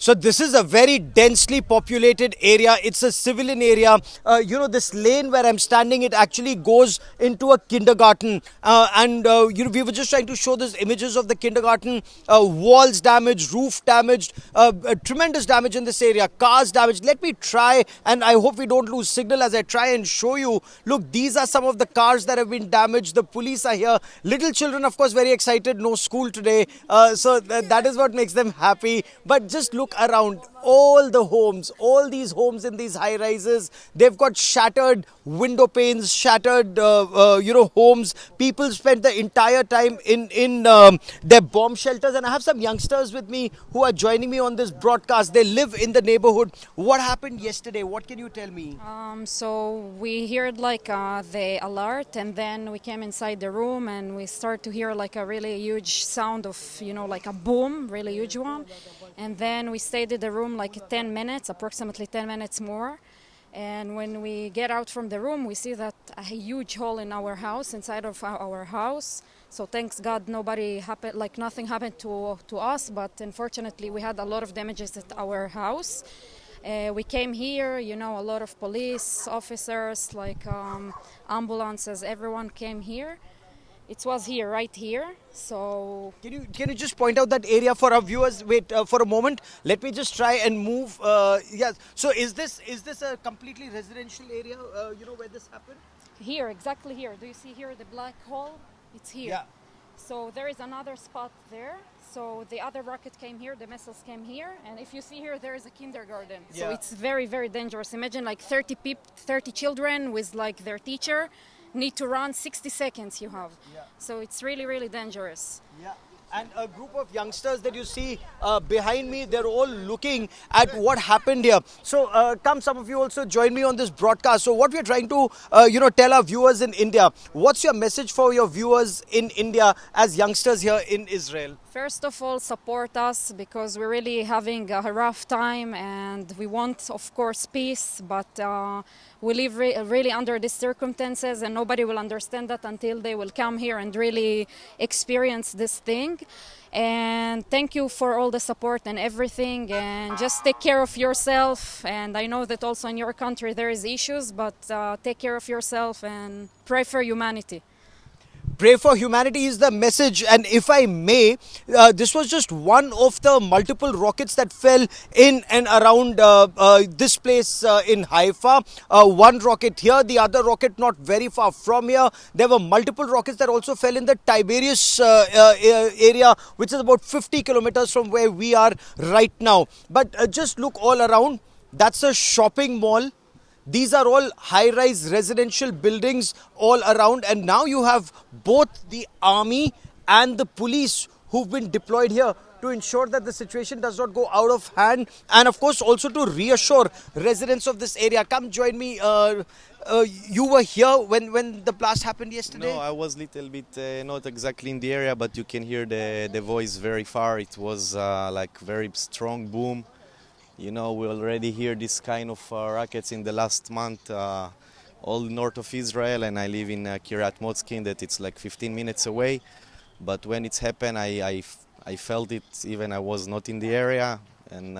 So this is a very densely populated area. It's a civilian area. This lane where I'm standing, it actually goes into a kindergarten. We were just trying to show these images of the kindergarten. Walls damaged, roof damaged, tremendous damage in this area. Cars damaged. Let me try, and I hope we don't lose signal as I try and show you. Look, these are some of the cars that have been damaged. The police are here. Little children, of course, very excited. No school today. That is what makes them happy. But just look around, all these homes in these high rises, they've got shattered window panes, shattered homes. People spent the entire time in their bomb shelters. And I have some youngsters with me who are joining me on this broadcast. They live in the neighborhood. What happened yesterday? What can you tell me? So we heard the alert, and then we came inside the room and we started to hear like a really huge sound of, like a boom, really huge one. And then we stayed in the room like 10 minutes, approximately 10 minutes more. And when we get out from the room, we see that a huge hole in our house, inside of our house. So thanks God, nothing happened to us, but unfortunately we had a lot of damages at our house. We came here, a lot of police officers, ambulances, everyone came here. It was here, right here. So Can you just point out that area for our viewers? Wait for a moment. Let me just try and move. Yes. So is this a completely residential area? Where this happened? here, exactly here. Do you see here the black hole? It's here. Yeah. So there is another spot there. So the other rocket came here, the missiles came here, and if you see here, there is a kindergarten. So Yeah. it's very, very dangerous. Imagine like 30 children with like their teacher need to run 60 seconds you have. Yeah. So it's really, really dangerous. Yeah. And a group of youngsters that you see behind me, they're all looking at what happened here. So come, some of you also join me on this broadcast. So what we're trying to, tell our viewers in India. What's your message for your viewers in India as youngsters here in Israel? First of all, support us because we're really having a rough time and we want, of course, peace, but we live really under these circumstances and nobody will understand that until they will come here and really experience this thing. And thank you for all the support and everything, and just take care of yourself. And I know that also in your country there is issues, but take care of yourself and pray for humanity. Pray for humanity is the message. And if I may, this was just one of the multiple rockets that fell in and around this place in Haifa. One rocket here, the other rocket not very far from here. There were multiple rockets that also fell in the Tiberias area, which is about 50 kilometers from where we are right now. But just look all around. That's a shopping mall. These are all high-rise residential buildings all around, and now you have both the army and the police who've been deployed here to ensure that the situation does not go out of hand, and of course also to reassure residents of this area. Come join me. You were here when the blast happened yesterday? No, I was little bit not exactly in the area, but you can hear the voice very far. It was like very strong boom. We already hear this kind of rockets in the last month, all north of Israel, and I live in Kiryat Motzkin, that it's like 15 minutes away. But when it's happened, I felt it, even I was not in the area. And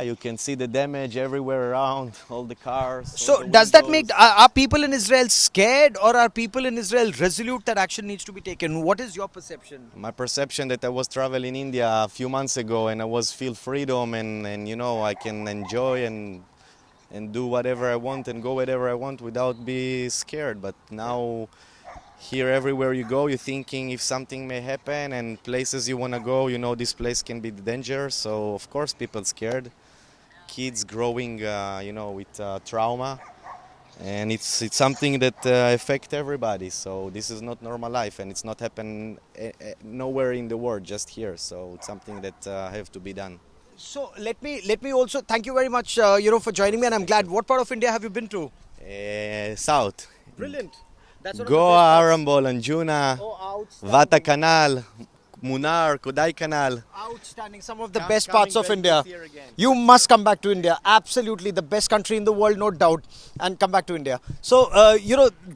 you can see the damage everywhere around, all the cars. So does that make, are people in Israel scared, or are people in Israel resolute that action needs to be taken? What is your perception? My perception that I was traveling in India a few months ago and I was feel freedom and I can enjoy and do whatever I want and go wherever I want without being scared. But now here everywhere you go, you're thinking if something may happen, and places you want to go, this place can be dangerous. So of course people scared. Kids growing, with trauma. And it's something that affects everybody. So this is not normal life, and it's not happening nowhere in the world, just here. So it's something that have to be done. So let me also thank you very much, for joining me, and I'm glad. What part of India have you been to? South. Brilliant. That's one of the Goa, best parts. Arambol, Anjuna, Oh, outstanding. Vata Canal, Munnar, Kodaikanal. Outstanding. Some of the Come- best coming parts of back India. this year again. You must come back to India. Absolutely. The best country in the world, no doubt. And come back to India. So,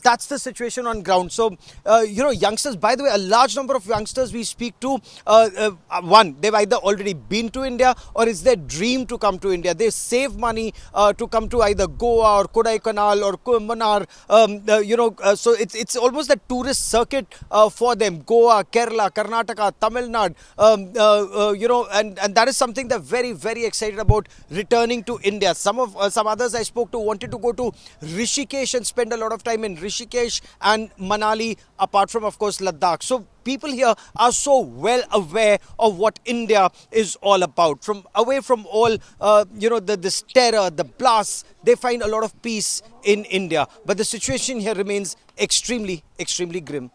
that's the situation on ground. So, youngsters, by the way, a large number of youngsters we speak to, one, they've either already been to India or it's their dream to come to India. They save money to come to either Goa or Kodaikanal or Munnar. So it's almost a tourist circuit for them. Goa, Kerala, Karnataka, Tamil Nadu, and that is something they're very, very excited about returning to India. Some others I spoke to wanted to go to Rishikesh and spend a lot of time in Rishikesh and Manali, apart from, of course, Ladakh. So people here are so well aware of what India is all about. From away from all, this terror, the blasts, they find a lot of peace in India. But the situation here remains extremely, extremely grim.